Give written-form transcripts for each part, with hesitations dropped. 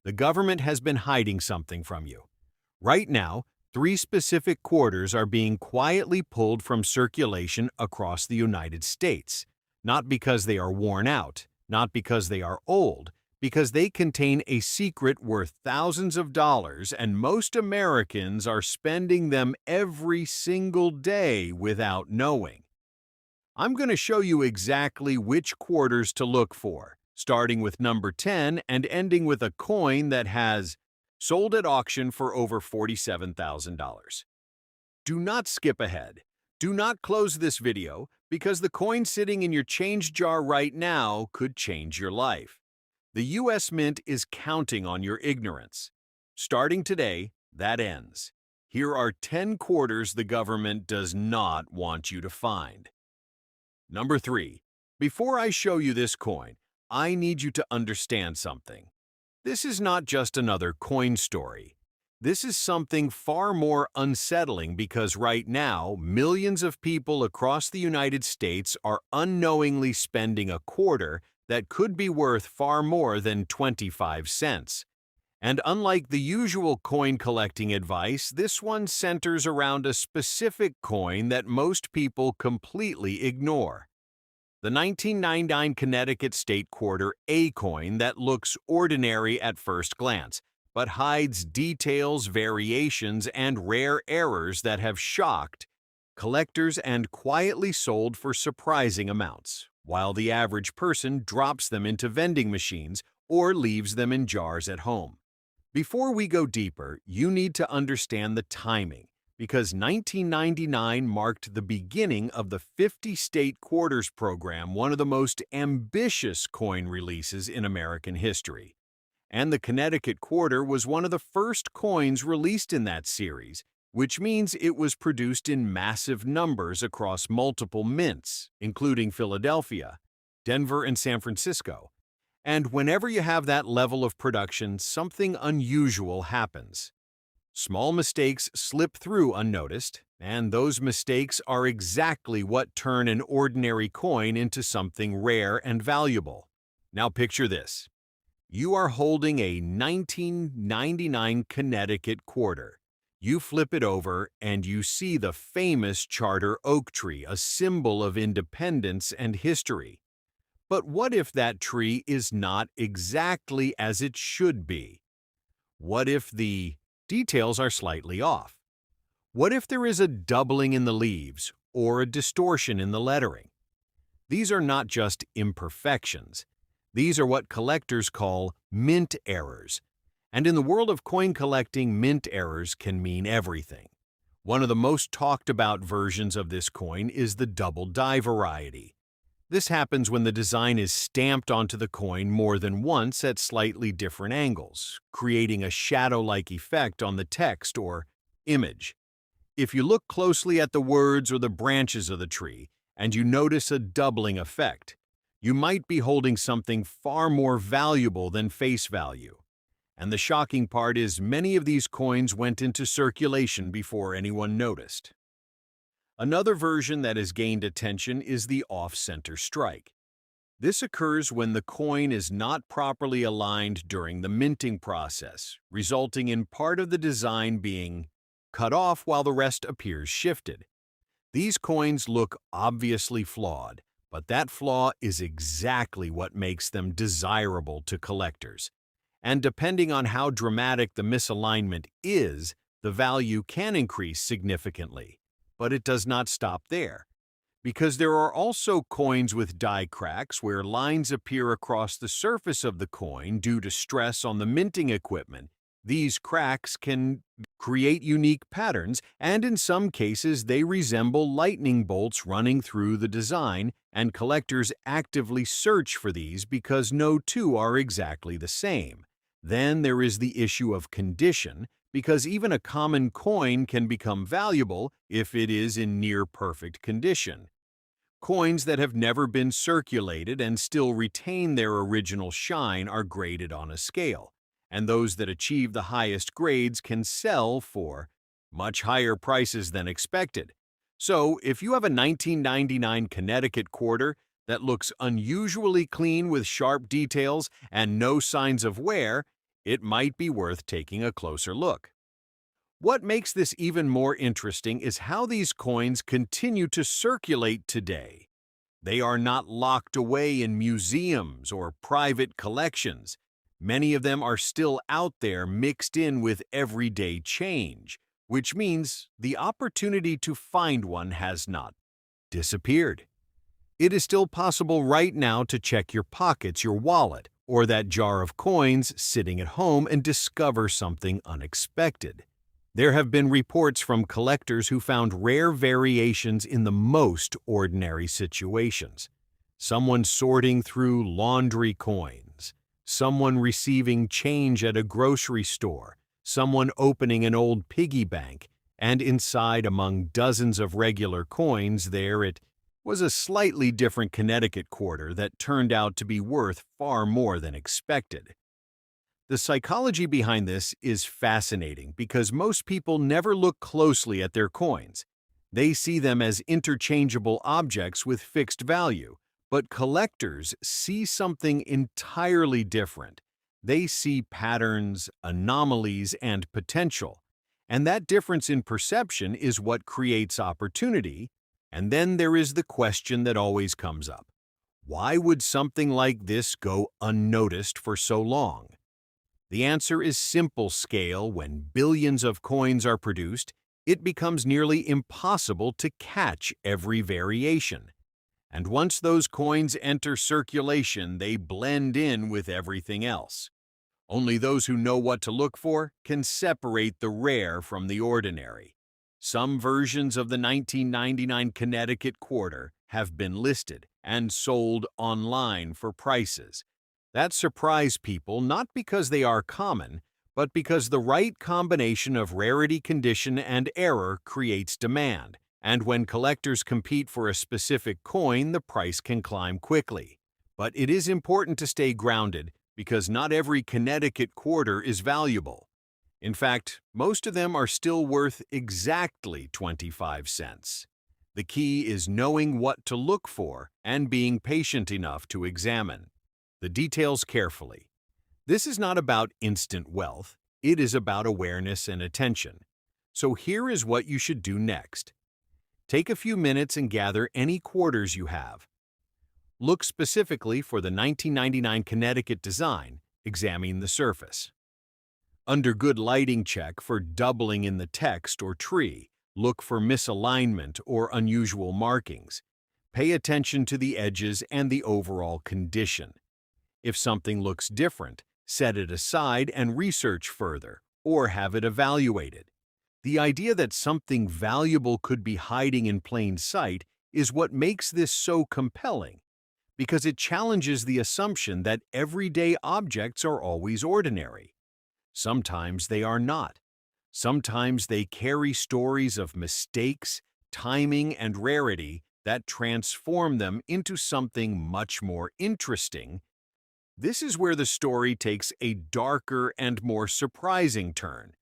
The government has been hiding something from you. Right now, three specific quarters are being quietly pulled from circulation across the United States, not because they are worn out, not because they are old, because they contain a secret worth thousands of dollars, and most Americans are spending them every single day without knowing. I'm going to show you exactly which quarters to look for, starting with number 10 and ending with a coin that has sold at auction for over $47,000. Do not skip ahead. Do not close this video because the coin sitting in your change jar right now could change your life. The US Mint is counting on your ignorance. Starting today, that ends. Here are 10 quarters the government does not want you to find. Number 3. Before I show you this coin, I need you to understand something. This is not just another coin story. This is something far more unsettling because right now, millions of people across the United States are unknowingly spending a quarter that could be worth far more than 25 cents. And unlike the usual coin collecting advice, this one centers around a specific coin that most people completely ignore. The 1999 Connecticut State Quarter A coin that looks ordinary at first glance, but hides details, variations, and rare errors that have shocked collectors and quietly sold for surprising amounts, while the average person drops them into vending machines or leaves them in jars at home. Before we go deeper, you need to understand the timing, because 1999 marked the beginning of the 50-state quarters program, one of the most ambitious coin releases in American history. And the Connecticut quarter was one of the first coins released in that series, which means it was produced in massive numbers across multiple mints, including Philadelphia, Denver, and San Francisco. And whenever you have that level of production, something unusual happens. Small mistakes slip through unnoticed, and those mistakes are exactly what turn an ordinary coin into something rare and valuable. Now picture this. You are holding a 1999 Connecticut quarter. You flip it over and you see the famous Charter oak tree, a symbol of independence and history. But what if that tree is not exactly as it should be? What if the details are slightly off? What if there is a doubling in the leaves or a distortion in the lettering? These are not just imperfections. These are what collectors call mint errors. And in the world of coin collecting, mint errors can mean everything. One of the most talked about versions of this coin is the double die variety. This happens when the design is stamped onto the coin more than once at slightly different angles, creating a shadow-like effect on the text or image. If you look closely at the words or the branches of the tree, and you notice a doubling effect, you might be holding something far more valuable than face value. And the shocking part is many of these coins went into circulation before anyone noticed. Another version that has gained attention is the off-center strike. This occurs when the coin is not properly aligned during the minting process, resulting in part of the design being cut off while the rest appears shifted. These coins look obviously flawed, but that flaw is exactly what makes them desirable to collectors. And depending on how dramatic the misalignment is, the value can increase significantly. But it does not stop there, because there are also coins with die cracks where lines appear across the surface of the coin due to stress on the minting equipment. These cracks can create unique patterns, and in some cases they resemble lightning bolts running through the design, and collectors actively search for these because no two are exactly the same. Then there is the issue of condition, because even a common coin can become valuable if it is in near-perfect condition. Coins that have never been circulated and still retain their original shine are graded on a scale, and those that achieve the highest grades can sell for much higher prices than expected. So, if you have a 1999 Connecticut quarter that looks unusually clean with sharp details and no signs of wear, it might be worth taking a closer look. What makes this even more interesting is how these coins continue to circulate today. They are not locked away in museums or private collections. Many of them are still out there mixed in with everyday change, which means the opportunity to find one has not disappeared. It is still possible right now to check your pockets, your wallet, or that jar of coins sitting at home and discover something unexpected. There have been reports from collectors who found rare variations in the most ordinary situations. Someone sorting through laundry coins, someone receiving change at a grocery store, someone opening an old piggy bank, and inside, among dozens of regular coins, there it was a slightly different Connecticut quarter that turned out to be worth far more than expected. The psychology behind this is fascinating because most people never look closely at their coins. They see them as interchangeable objects with fixed value, but collectors see something entirely different. They see patterns, anomalies, and potential. And that difference in perception is what creates opportunity. And then there is the question that always comes up. Why would something like this go unnoticed for so long? The answer is simple scale. When billions of coins are produced, it becomes nearly impossible to catch every variation. And once those coins enter circulation, they blend in with everything else. Only those who know what to look for can separate the rare from the ordinary. Some versions of the 1999 Connecticut quarter have been listed and sold online for prices that surprise people, not because they are common, but because the right combination of rarity, condition, and error creates demand. And when collectors compete for a specific coin, the price can climb quickly. But it is important to stay grounded because not every Connecticut quarter is valuable. In fact, most of them are still worth exactly 25 cents. The key is knowing what to look for and being patient enough to examine the details carefully. This is not about instant wealth, it is about awareness and attention. So here is what you should do next. Take a few minutes and gather any quarters you have. Look specifically for the 1999 Connecticut design, examine the surface. Under good lighting, check for doubling in the text or tree. Look for misalignment or unusual markings. Pay attention to the edges and the overall condition. If something looks different, set it aside and research further, or have it evaluated. The idea that something valuable could be hiding in plain sight is what makes this so compelling, because it challenges the assumption that everyday objects are always ordinary. Sometimes they are not. Sometimes they carry stories of mistakes, timing, and rarity that transform them into something much more interesting. This is where the story takes a darker and more surprising turn,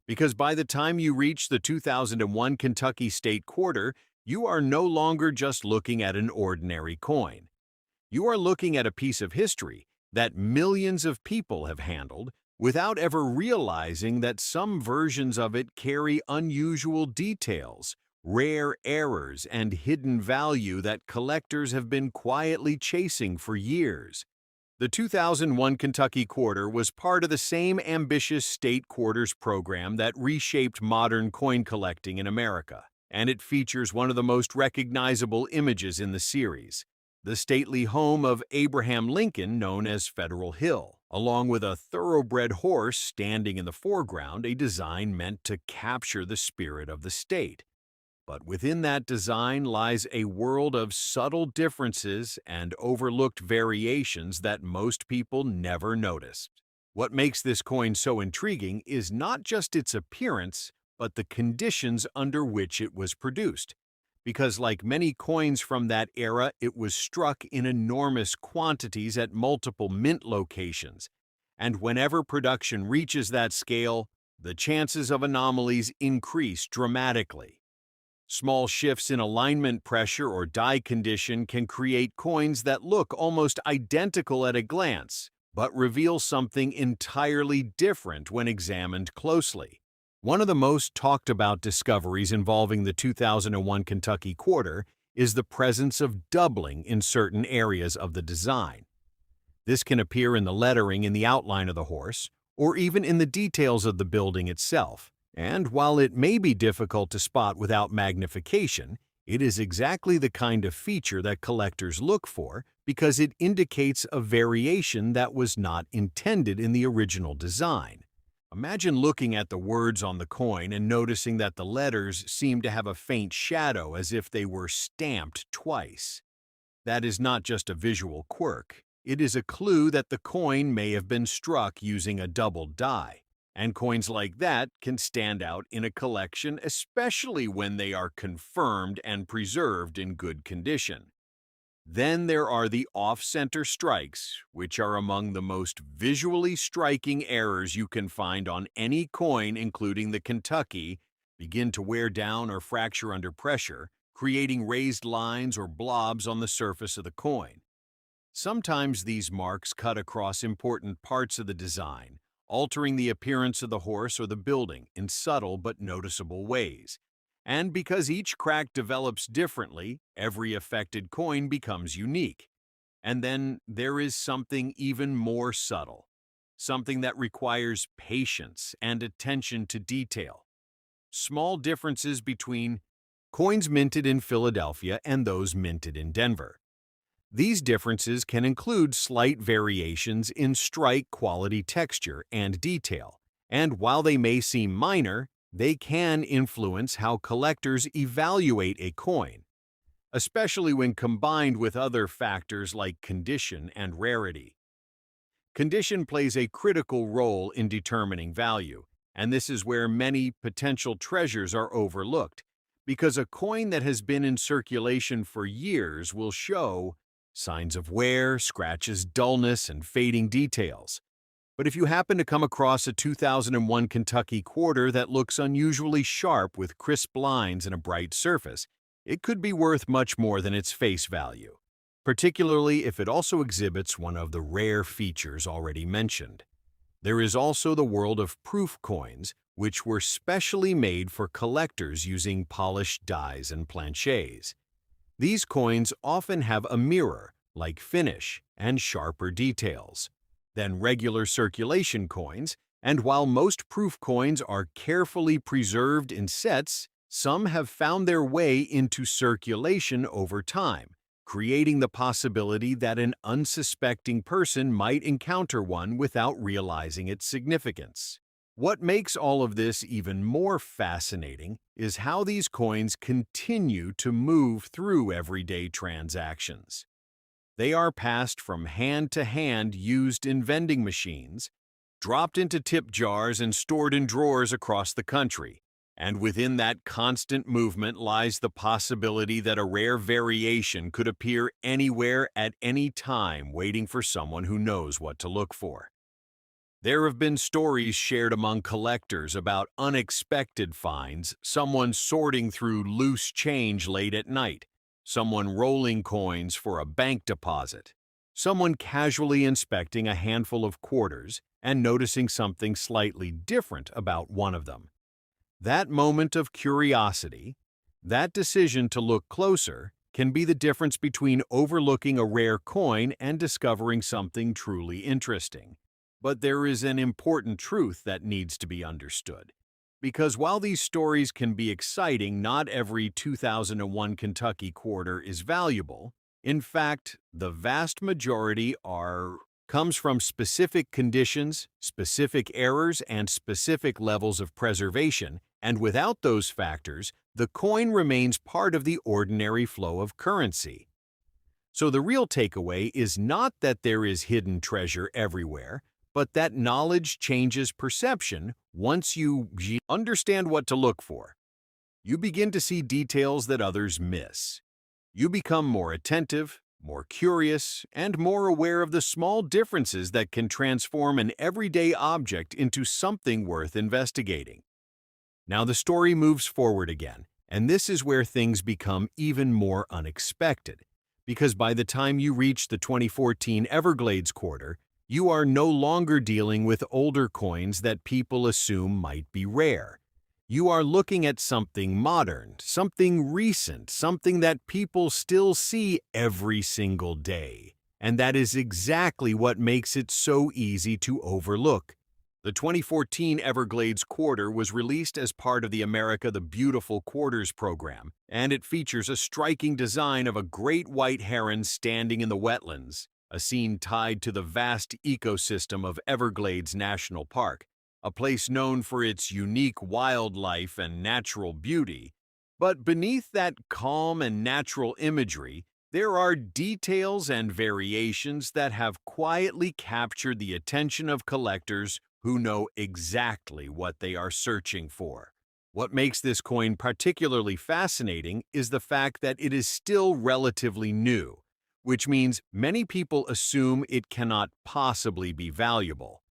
because by the time you reach the 2001 Kentucky State Quarter, you are no longer just looking at an ordinary coin. You are looking at a piece of history that millions of people have handled without ever realizing that some versions of it carry unusual details, rare errors, and hidden value that collectors have been quietly chasing for years. The 2001 Kentucky Quarter was part of the same ambitious state quarters program that reshaped modern coin collecting in America, and it features one of the most recognizable images in the series, the stately home of Abraham Lincoln known as Federal Hill, along with a thoroughbred horse standing in the foreground, a design meant to capture the spirit of the state. But within that design lies a world of subtle differences and overlooked variations that most people never noticed. What makes this coin so intriguing is not just its appearance, but the conditions under which it was produced. Because like many coins from that era, it was struck in enormous quantities at multiple mint locations. And whenever production reaches that scale, the chances of anomalies increase dramatically. Small shifts in alignment pressure or die condition can create coins that look almost identical at a glance, but reveal something entirely different when examined closely. One of the most talked about discoveries involving the 2001 Kentucky Quarter is the presence of doubling in certain areas of the design. This can appear in the lettering in the outline of the horse, or even in the details of the building itself. And while it may be difficult to spot without magnification, it is exactly the kind of feature that collectors look for because it indicates a variation that was not intended in the original design. Imagine looking at the words on the coin and noticing that the letters seem to have a faint shadow as if they were stamped twice. That is not just a visual quirk. It is a clue that the coin may have been struck using a double die. And coins like that can stand out in a collection, especially when they are confirmed and preserved in good condition. Then there are the off-center strikes, which are among the most visually striking errors you can find on any coin, including the Kentucky, begin to wear down or fracture under pressure, creating raised lines or blobs on the surface of the coin. Sometimes these marks cut across important parts of the design, altering the appearance of the horse or the building in subtle but noticeable ways. And because each crack develops differently, every affected coin becomes unique. And then there is something even more subtle, something that requires patience and attention to detail. Small differences between coins minted in Philadelphia and those minted in Denver. These differences can include slight variations in strike quality, texture, and detail, and while they may seem minor, they can influence how collectors evaluate a coin, especially when combined with other factors like condition and rarity. Condition plays a critical role in determining value, and this is where many potential treasures are overlooked, because a coin that has been in circulation for years will show signs of wear, scratches, dullness, and fading details. But if you happen to come across a 2001 Kentucky Quarter that looks unusually sharp with crisp lines and a bright surface, it could be worth much more than its face value, particularly if it also exhibits one of the rare features already mentioned. There is also the world of proof coins, which were specially made for collectors using polished dies and planchets. These coins often have a mirror-like finish and sharper details than regular circulation coins, and while most proof coins are carefully preserved in sets, some have found their way into circulation over time, creating the possibility that an unsuspecting person might encounter one without realizing its significance. What makes all of this even more fascinating is how these coins continue to move through everyday transactions. They are passed from hand to hand, used in vending machines, dropped into tip jars, and stored in drawers across the country. And within that constant movement lies the possibility that a rare variation could appear anywhere at any time, waiting for someone who knows what to look for. There have been stories shared among collectors about unexpected finds, someone sorting through loose change late at night, someone rolling coins for a bank deposit, someone casually inspecting a handful of quarters and noticing something slightly different about one of them. That moment of curiosity, that decision to look closer, can be the difference between overlooking a rare coin and discovering something truly interesting. But there is an important truth that needs to be understood. Because while these stories can be exciting, not every 2001 Kentucky Quarter is valuable. In fact, the vast majority comes from specific conditions, specific errors, and specific levels of preservation, and without those factors, the coin remains part of the ordinary flow of currency. So the real takeaway is not that there is hidden treasure everywhere, but that knowledge changes perception once you understand what to look for. You begin to see details that others miss. You become more attentive, more curious, and more aware of the small differences that can transform an everyday object into something worth investigating. Now the story moves forward again, and this is where things become even more unexpected, because by the time you reach the 2014 Everglades Quarter, You are no longer dealing with older coins that people assume might be rare. You are looking at something modern, something recent, something that people still see every single day. And that is exactly what makes it so easy to overlook. The 2014 Everglades Quarter was released as part of the America the Beautiful Quarters program, and it features a striking design of a great white heron standing in the wetlands, a scene tied to the vast ecosystem of Everglades National Park, a place known for its unique wildlife and natural beauty. But beneath that calm and natural imagery, there are details and variations that have quietly captured the attention of collectors who know exactly what they are searching for. What makes this coin particularly fascinating is the fact that it is still relatively new, which means many people assume it cannot possibly be valuable.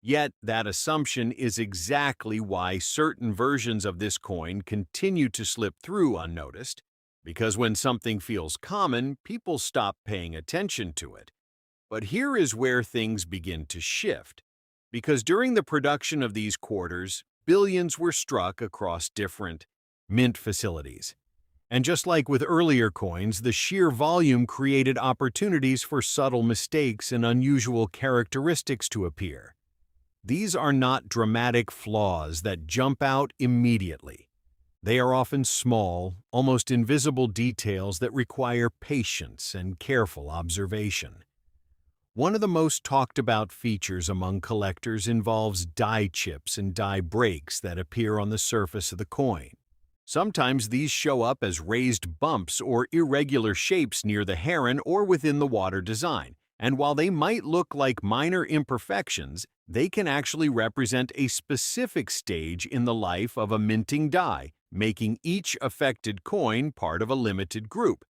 Yet that assumption is exactly why certain versions of this coin continue to slip through unnoticed, because when something feels common, people stop paying attention to it. But here is where things begin to shift, because during the production of these quarters, billions were struck across different mint facilities. And just like with earlier coins, the sheer volume created opportunities for subtle mistakes and unusual characteristics to appear. These are not dramatic flaws that jump out immediately. They are often small, almost invisible details that require patience and careful observation. One of the most talked about features among collectors involves die chips and die breaks that appear on the surface of the coin. Sometimes these show up as raised bumps or irregular shapes near the heron or within the water design, and while they might look like minor imperfections, they can actually represent a specific stage in the life of a minting die, making each affected coin part of a limited group.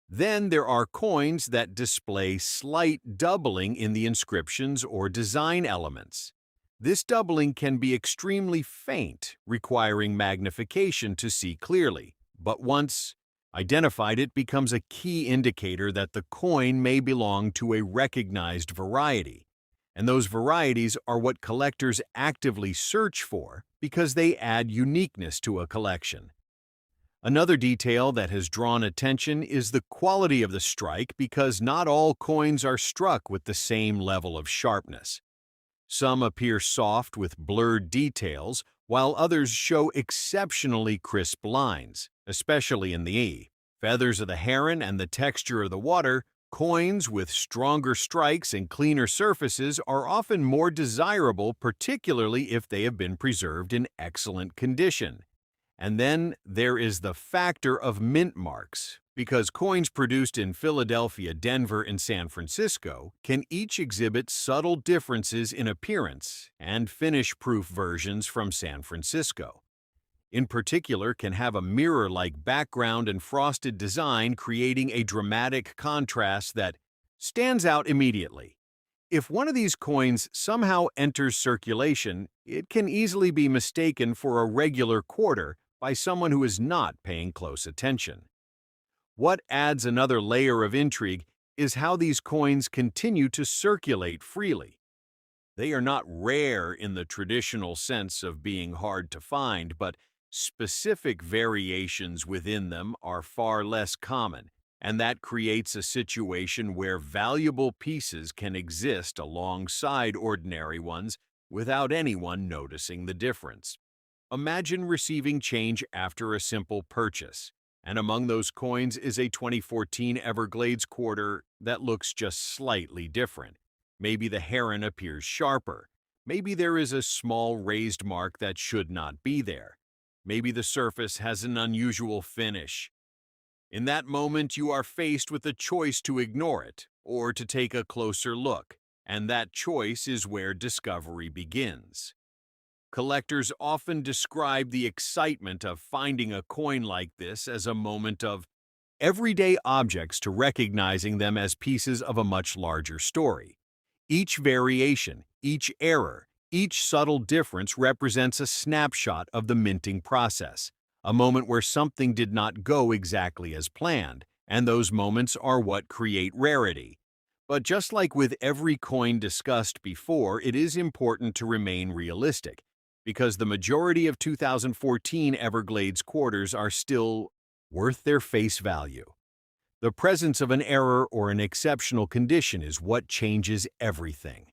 Then there are coins that display slight doubling in the inscriptions or design elements. This doubling can be extremely faint, requiring magnification to see clearly, but once identified, it becomes a key indicator that the coin may belong to a recognized variety. And those varieties are what collectors actively search for because they add uniqueness to a collection. Another detail that has drawn attention is the quality of the strike, because not all coins are struck with the same level of sharpness. Some appear soft with blurred details, while others show exceptionally crisp lines, especially in the feathers of the heron and the texture of the water. Coins with stronger strikes and cleaner surfaces are often more desirable, particularly if they have been preserved in excellent condition. And then there is the factor of mint marks, because coins produced in Philadelphia, Denver, and San Francisco can each exhibit subtle differences in appearance, and finish-proof versions from San Francisco, in particular, can have a mirror-like background and frosted design, creating a dramatic contrast that stands out immediately. If one of these coins somehow enters circulation, it can easily be mistaken for a regular quarter by someone who is not paying close attention. What adds another layer of intrigue is how these coins continue to circulate freely. They are not rare in the traditional sense of being hard to find, but specific variations within them are far less common, and that creates a situation where valuable pieces can exist alongside ordinary ones without anyone noticing the difference. Imagine receiving change after a simple purchase, and among those coins is a 2014 Everglades quarter that looks just slightly different. Maybe the heron appears sharper. Maybe there is a small raised mark that should not be there. Maybe the surface has an unusual finish. In that moment, you are faced with a choice to ignore it or to take a closer look, and that choice is where discovery begins. Collectors often describe the excitement of finding a coin like this as a moment of everyday objects to recognizing them as pieces of a much larger story. Each variation, each error, each subtle difference represents a snapshot of the minting process, a moment where something did not go exactly as planned, and those moments are what create rarity. But just like with every coin discussed before, it is important to remain realistic, because the majority of 2014 Everglades quarters are still worth their face value. The presence of an error or an exceptional condition is what changes everything.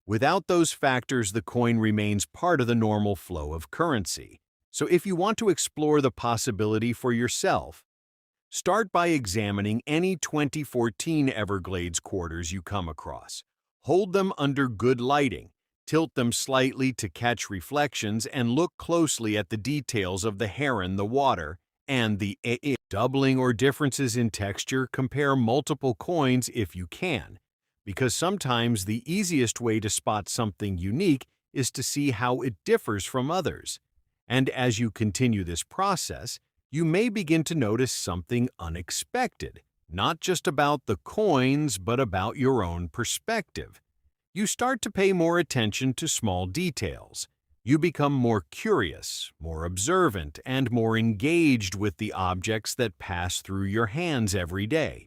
Without those factors, the coin remains part of the normal flow of currency. So if you want to explore the possibility for yourself, start by examining any 2014 Everglades quarters you come across. Hold them under good lighting, tilt them slightly to catch reflections, and look closely at the details of the heron, the water, and the doubling or differences in texture. Compare multiple coins if you can, because sometimes the easiest way to spot something unique is to see how it differs from others. And as you continue this process, you may begin to notice something unexpected, not just about the coins, but about your own perspective. You start to pay more attention to small details. You become more curious, more observant, and more engaged with the objects that pass through your hands every day.